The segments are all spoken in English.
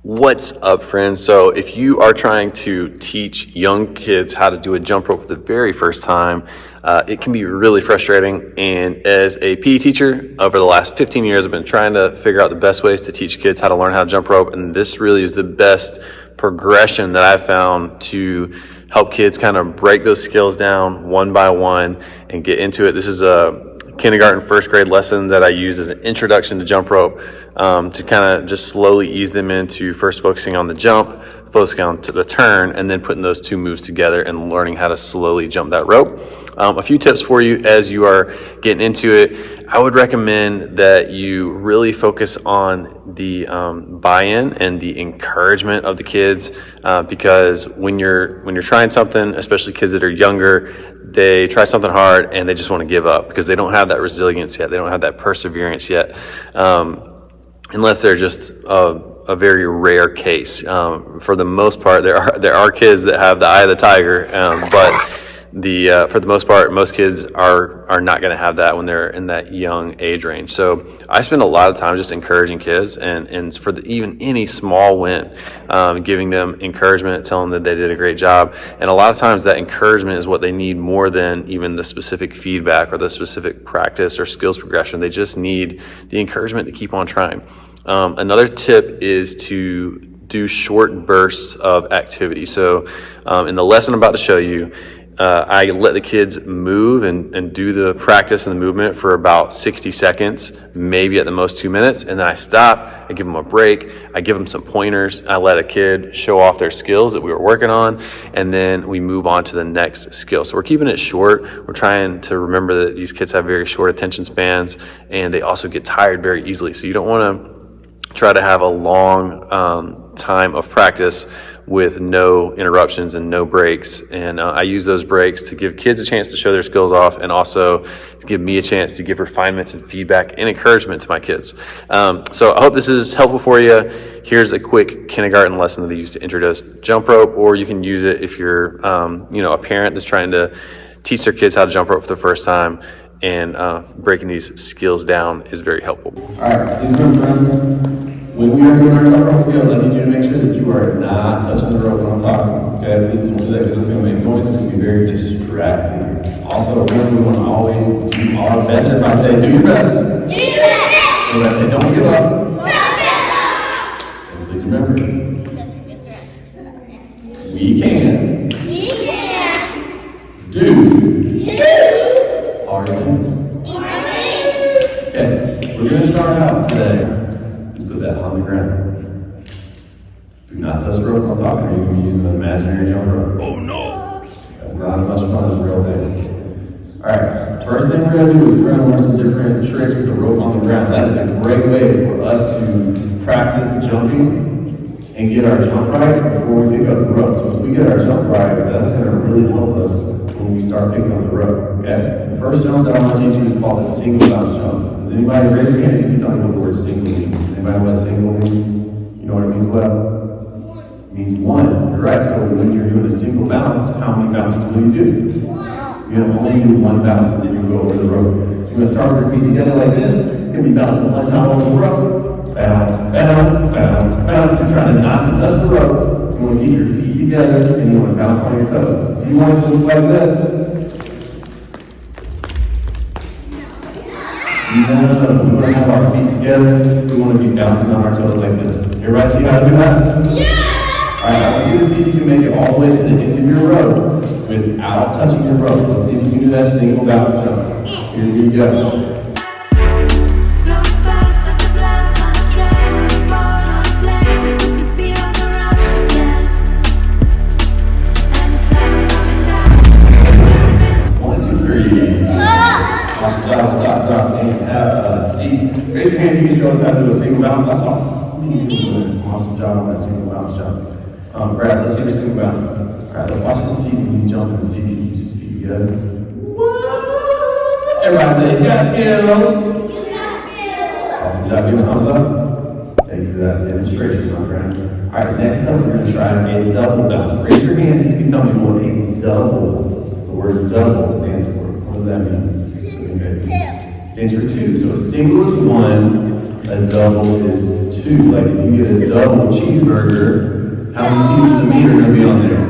What's up, friends? So if you are trying to teach young kids how to do a jump rope for the very first time, it can be really frustrating. And as a PE teacher over the last 15 years, I've been trying to figure out the best ways to teach kids how to learn how to jump rope. And this really is the best progression that I've found to help kids kind of break those skills down one by one and get into it. This is a kindergarten, first grade lesson that I use as an introduction to jump rope, to kind of just slowly ease them into first focusing on the jump, focusing on to the turn, and then putting those two moves together and learning how to slowly jump that rope. A few tips for you as you are getting into it. I would recommend that you really focus on the buy-in and the encouragement of the kids, because when you're trying something, especially kids that are younger, they try something hard and they just want to give up because they don't have that resilience yet. They don't have that perseverance yet, unless they're just a very rare case. For the most part, there are kids that have the eye of the tiger, but for the most part, most kids are not going to have that when they're in that young age range. So I spend a lot of time just encouraging kids, and for even any small win, giving them encouragement, telling them that they did a great job. And a lot of times that encouragement is what they need more than even the specific feedback or the specific practice or skills progression. They just need the encouragement to keep on trying. Another tip is to do short bursts of activity. So in the lesson I'm about to show you, I let the kids move and do the practice and the movement for about 60 seconds, maybe at the most 2 minutes. And then I stop, I give them a break, I give them some pointers, I let a kid show off their skills that we were working on, and then we move on to the next skill. So we're keeping it short. We're trying to remember that these kids have very short attention spans, and they also get tired very easily. So you don't want to try to have a long time of practice with no interruptions and no breaks. And I use those breaks to give kids a chance to show their skills off, and also to give me a chance to give refinements and feedback and encouragement to my kids. So I hope this is helpful for you. Here's a quick kindergarten lesson that I use to introduce jump rope, or you can use it if you're a parent that's trying to teach their kids how to jump rope for the first time. And breaking these skills down is very helpful. All right, these are my friends. When we are doing our jump rope skills, I need you to make sure that you are not touching the rope when I'm talking. Okay, please don't do that because it's going to make noise. It's going to be very distracting. Also, remember, we want to always do our best. Everybody say, do your best. Do your best. Everybody say, don't give up. Don't give up. And please remember, we can do hard things. Okay, we're going to start out today. Put that on the ground. Do not touch the rope while talking, or you're going to be using an imaginary jump rope. Oh no! That's not as much fun as a real thing. Alright, first thing we're going to do is we're going to learn some different tricks with the rope on the ground. That is a great way for us to practice jumping and get our jump right before we pick up the rope. So if we get our jump right, that's going to really help us when we start picking up the rope. Okay? The first jump that I want to teach you is called a single bounce jump. Does anybody raise your hand if you can tell me what the word single means? Anybody know what single means? You know what it means well? It means one. You're right. So when you're doing a single bounce, how many bounces will you do? You only do one bounce and then you go over the rope. So you're going to start with your feet together like this. You're going to be bouncing one time over the rope. Bounce, bounce, bounce, bounce. You're trying not to touch the rope. You want to keep your feet together and you want to bounce on your toes. So you want it to look like this. No, we want to have our feet together. We want to be bouncing on our toes like this. Everybody see how to do that? Yeah! Alright, I want you to see if you can make it all the way to the end of your rope without touching your rope. Let's see if you can do that single bounce jump. Here you go. Stop, drop, and have a seat. Raise your hand if you can show us how to do a single bounce. I saw some of you doing an awesome job on that single bounce jump. Brad, let's see your single bounce. Alright, let's watch his feet when he's jumping and see if he keeps his feet together. Everybody say, you got skills. You got skills. Awesome job. Give a thumbs up. Thank you for that demonstration, my friend. Alright, next up we're going to try a double bounce. Raise your hand if you can tell me what a double, the word double stands for. What does that mean? Stands for two. So a single is one, a double is too. Like if you get a double cheeseburger, how many pieces of meat are gonna be on there?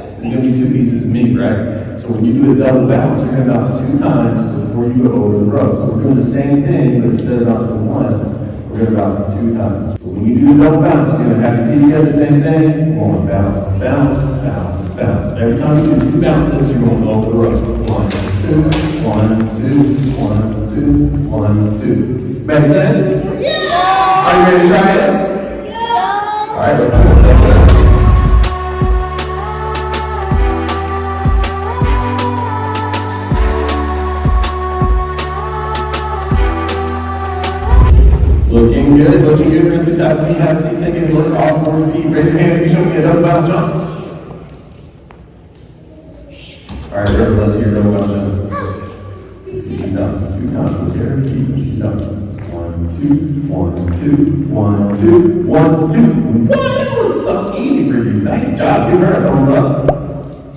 It's gonna be 2 pieces of meat, right? So when you do a double bounce, you're gonna bounce 2 times before you go over the row. So we're doing the same thing, but instead of bouncing once, we're gonna bounce 2 times. So when you do a double bounce, you're gonna have your feet together, same thing. One, bounce, bounce, bounce, bounce. Every time you do 2 bounces, you're going over the row. 1, 2, 1, 2, 1, 2, 1, 2. Make sense? Yeah! Are you ready to try it? Yeah! All right, let's do it. Looking good, looking good. Please have a seat, take a look off your feet. Raise your hand if you show me a double bounce jump. All right, Trevor, let's see your double bounce jump. Let's see you bouncing 2 times with your feet. What you bouncing? 1, 2, 1, 2, 1, 2, 1, 2, 1. That looks so easy for you. Nice job. Give her a thumbs up.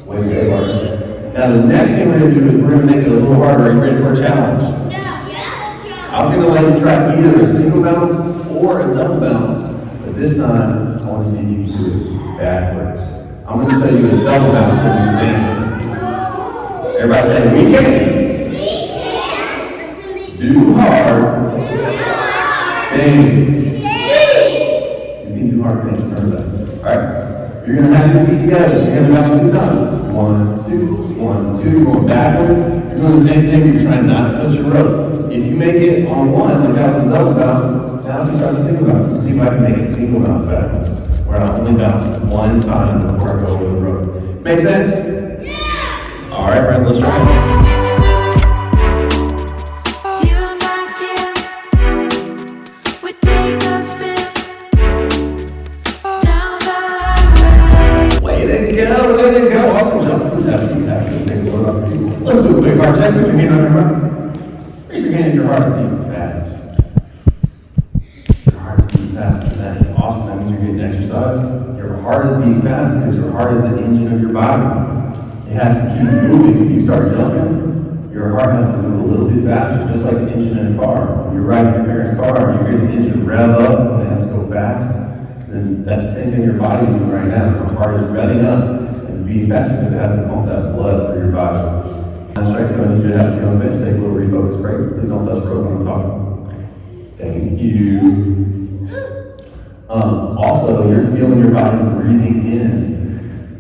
Way to go, Martin. Now the next thing we're going to do is we're going to make it a little harder. Are you ready for a challenge? I'm going to let you try either a single bounce or a double bounce, but this time I want to see if you can do it backwards. I'm going to show you a double bounce as an example. Everybody say, we can. Do hard things. You can do hard things, remember that. Alright, you're going to have your feet together. You're going to bounce 2 times. 1, 2, 1, 2. You're going backwards. You're doing the same thing. You're trying not to touch your rope. If you make it on one, the bounce and double bounce, now you try the single bounce. Let's see if I can make a single bounce backwards, where I only bounce 1 time before I go over the rope. Make sense? Yeah! All right, friends, let's try it. Way to go. Awesome jump. Please have a seat. Take a look up. Let's do a quick heart check. Put your hand on your heart. Raise your hand if your heart is beating fast. Your heart is beating fast, and that's awesome. That means you're getting exercise. Your heart is beating fast because your heart is the engine of your body. It has to keep moving. When you start jumping, your heart has to move a little bit faster, just like the engine in a car. When you're riding your parents' car and you hear the engine rev up and they have to go fast, then that's the same thing your body's doing right now. Your heart is revving up. It's beating faster because it has to pump that blood through your body. Last strike 2, I need you to have sit on the bench, take a little refocus break. Please don't touch the rope when I'm talking. Thank you. Also, you're feeling your body breathing in.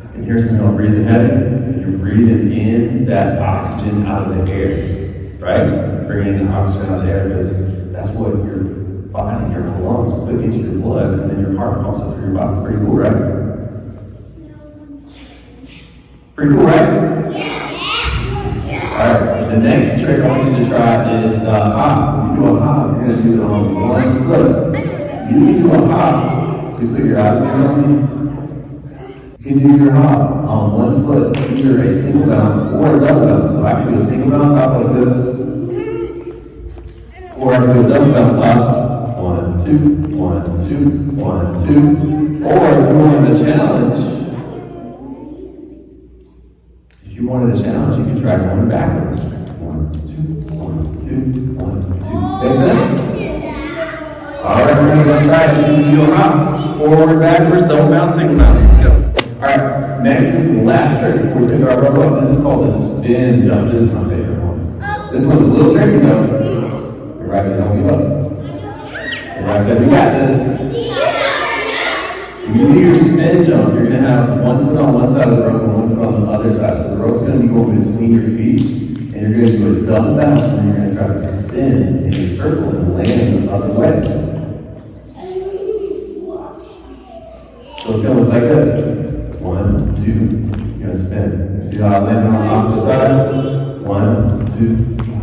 I can hear some of y'all breathing heavy. You're breathing in that oxygen out of the air, right? Bringing in the oxygen out of the air because that's what your body, your lungs put into your blood, and then your heart pumps it through your body. Pretty cool, right? Pretty cool, right? Alright, the next trick I want you to try is the hop. When you do a hop, you're going to do it on 1 foot. You can do a hop. Please put your eyes on me. You can do your hop on 1 foot, either a single bounce or a double bounce. So I can do a single bounce hop like this, or I can do a double bounce hop. 1, 2, 1, 2, 1, 2. Or if you want a challenge, if you wanted a challenge, you can try going backwards. 1, 2, 1, 2, 1, 2. Make sense? Alright, friends, let's try it. See if we can do a hop. Forward, backwards, double bounce, single bounce. Let's go. Alright, next is the last trick before we pick our rope up. This is called the spin jump. This is my favorite one. This one's a little tricky though. Everybody say, don't give up. Everybody say, we got this. When you do your spin jump, you're going to have 1 foot on one side of the rope and 1 foot on the other side. So the rope's going to be going between your feet, and you're going to do a double bounce, and you're going to try to spin in a circle and land the other way. So it's going to look like this. 1, 2, you're going to spin. You see how I landed on the opposite side? 1, 2, 1, 2.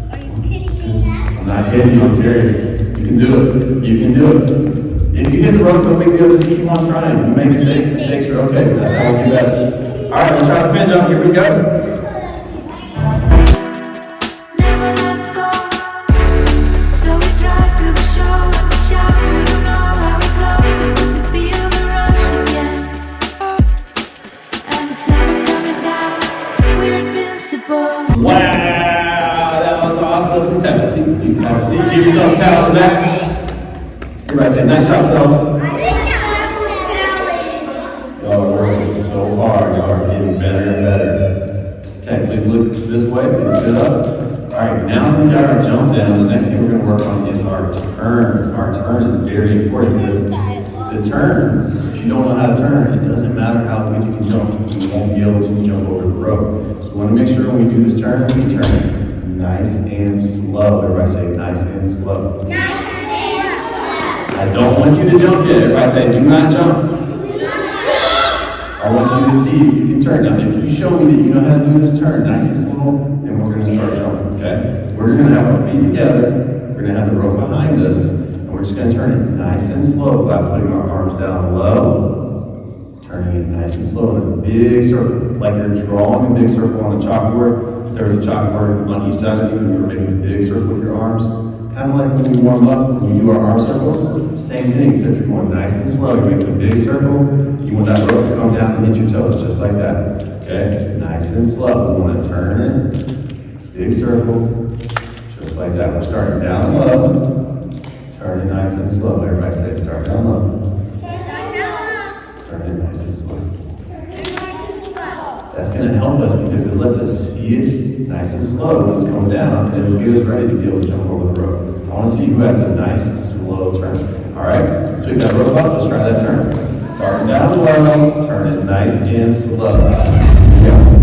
Are you kidding me? I'm not kidding you, I'm serious. You can do it. You can do it. If you hit the rope, no big deal, just keep on trying. You make mistakes, mistakes are okay. That's how we'll do better. Alright, let's try a spin jump. Here we go. Never let go. So we drive to the show and we shout. We don't know how it goes, so good to feel the rush again. And it's never coming down. We're invincible. Wow, that was awesome. Please have a seat. Please have a seat. Give yourself a pat on the back. Everybody say, nice job, self. Y'all are working so hard. Y'all are getting better and better. Okay, please look this way. Please sit up. All right, now that we got our jump down, the next thing we're going to work on is our turn. Our turn is very important because the turn, if you don't know how to turn, it doesn't matter how good you can jump, you won't be able to jump over the rope. So we want to make sure when we do this turn, we turn nice and slow. Everybody say nice and slow. I don't want you to jump yet. Everybody say do not jump. I want you to see if you can turn. Now, if you show me that you know how to do this turn nice and slow, then we're going to start jumping, okay? We're going to have our feet together. We're going to have the rope behind us. And we're just going to turn it nice and slow by putting our arms down low. Turning it nice and slow in a big circle. Like you're drawing a big circle on a chalkboard. If there was a chalkboard on each side of you and you were making a big circle with your arms. Kind of like when we warm up, when we do our arm circles. Same thing, except you're going nice and slow. You're making a big circle. You want that rope to come down and hit your toes, just like that. Okay? Nice and slow. We want to turn it. Big circle. Just like that. We're starting down low. Turn it nice and slow. Everybody say, start down low. Turn it nice and slow. That's going to help us because it lets us see it nice and slow when it's coming down, and it'll get us ready to be able to jump over the rope. I want to see who has a nice, slow turn. All right? Let's pick that rope up. Let's try that turn. Start down low, turn it nice and slow. Here we go.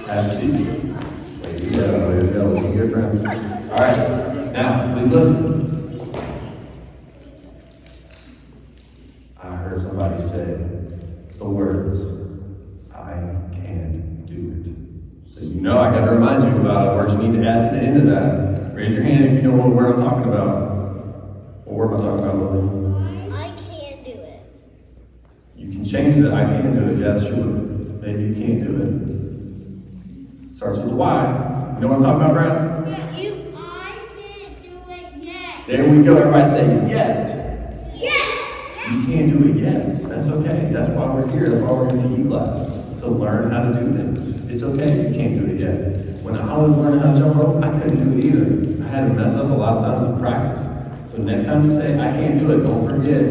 Have a seat. Way to go, way to go. Looking good, friends. All right, now, please listen. I heard somebody say the words, I can't do it. So you know I got to remind you about a word you need to add to the end of that. Raise your hand if you know what word I'm talking about. What word am I talking about, Lily? I can do it. You can change that. I can do it. Yeah, sure. Maybe you can't do it. Starts with a Y. You know what I'm talking about, Brad? Yeah, I can't do it yet. There we go. Everybody say yet. Yes. You can't do it yet. That's okay. That's why we're here. That's why we're in PE class. To learn how to do things. It's okay if you can't do it yet. When I was learning how to jump rope, I couldn't do it either. I had to mess up a lot of times in practice. So next time you say, I can't do it, don't forget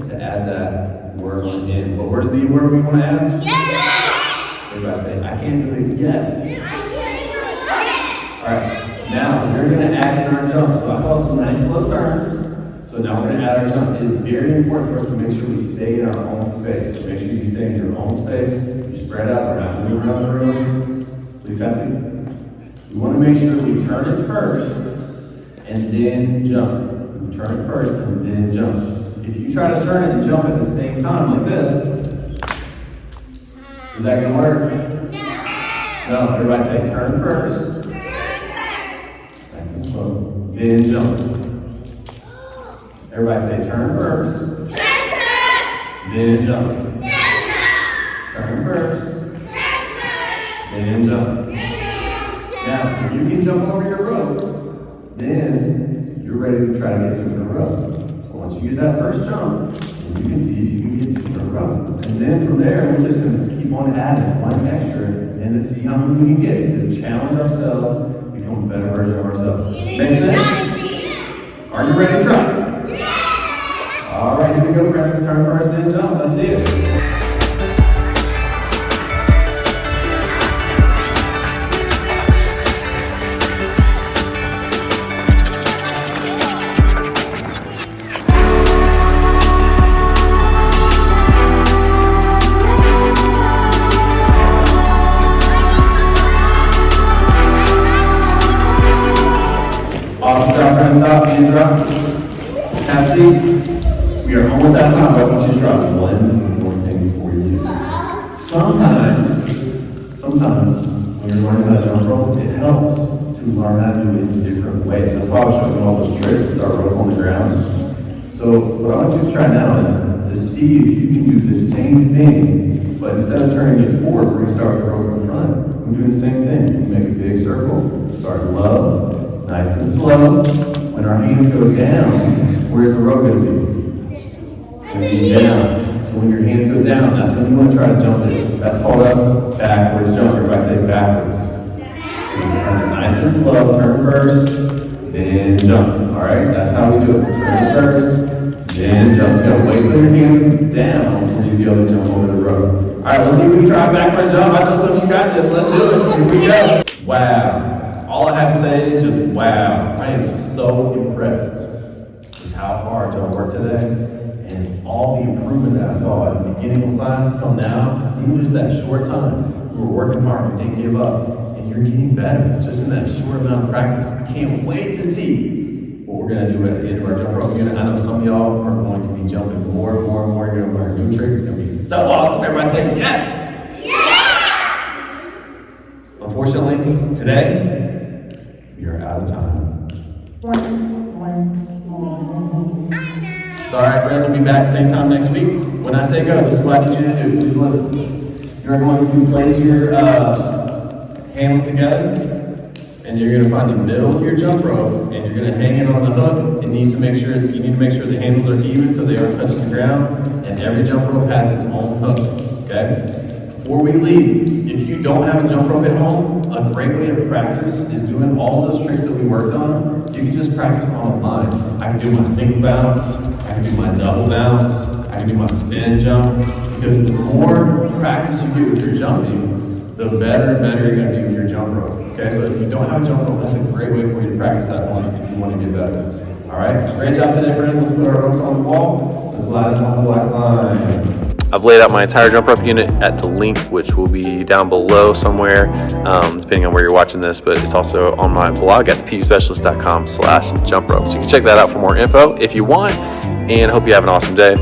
to add that word on the end. What word's the word we want to add? Yes. Everybody say, I can't do it yet. I can't do it. Alright, now we're going to add in our jump. So I saw some nice slow turns. So now we're going to add our jump. It is very important for us to make sure we stay in our own space. So make sure you stay in your own space. You spread out. We're not moving around the room. Please have a seat. We want to make sure we turn it first and then jump. We turn it first and then jump. If you try to turn it and jump at the same time like this, is that going to work? No. Everybody say turn first. Nice and slow. Then jump. Everybody say turn first. Then jump. Turn first. Then jump. Now, if you can jump over your rope, then you're ready to try to get to the rope. So once you get that first jump, you can see if you can get to the rope. And then from there, we're just going to keep on adding one extra and to see how many we can get to challenge ourselves, become a better version of ourselves. Make sense? Are you ready to try? All right, here we go, friends. Turn first, then jump. Let's see it. Awesome job, friends. Stop and drop. Have a seat. We are almost out of time, but I want you to drop one more thing before you leave. Sometimes, when you're learning how to jump rope, it helps to learn how to do it in different ways. That's why I was showing you all those tricks with our rope on the ground. So what I want you to try now is to see if you can do the same thing, but instead of turning it forward, we're gonna start with the rope in front. We're doing the same thing. You make a big circle, start low, nice and slow. When our hands go down, where's the rope gonna be? It's gonna be down. So when your hands go down, that's when you want to try to jump it. That's called a backwards jump, or if I say backwards. So you turn it nice and slow, turn first, then jump. All right, that's how we do it. Turn first, then jump. You gotta wait till your hands are down before you be able to jump over the rope. All right, let's see if we can try a backwards jump. I know some of you got this. Let's do it. Here we go. Wow. All I have to say is just wow. I am so impressed with how far y'all worked today. And all the improvement that I saw at the beginning of class till now, even just that short time, we were working hard, we didn't give up, and you're getting better just in that short amount of practice. I can't wait to see what we're gonna do at the end of our jump rope unit. I know some of y'all are going to be jumping more and more and more. You're gonna learn new tricks. It's gonna be so awesome. Everybody say yes! Yes! Unfortunately, today, we are out of time. It's all right, friends, we'll be back same time next week. When I say go, this is what I need you to do. Please listen. You're going to place your hands together, and you're going to find the middle of your jump rope, and you're going to hang it on the hook. You need to make sure the handles are even so they aren't touching the ground, and every jump rope has its own hook, okay? Before we leave, if you don't have a jump rope at home, a great way to practice is doing all those tricks that we worked on. You can just practice online. I can do my single bounce, I can do my double bounce, I can do my spin jump, because the more practice you get with your jumping, the better and better you're gonna be with your jump rope. Okay, so if you don't have a jump rope, that's a great way for you to practice at home if you want to get better. All right, great job today, friends. Let's put our ropes on the wall. Let's line up on the black line. I've laid out my entire jump rope unit at the link, which will be down below somewhere, depending on where you're watching this, but it's also on my blog at peteacherspecialist.com/jump rope. So you can check that out for more info if you want, and I hope you have an awesome day.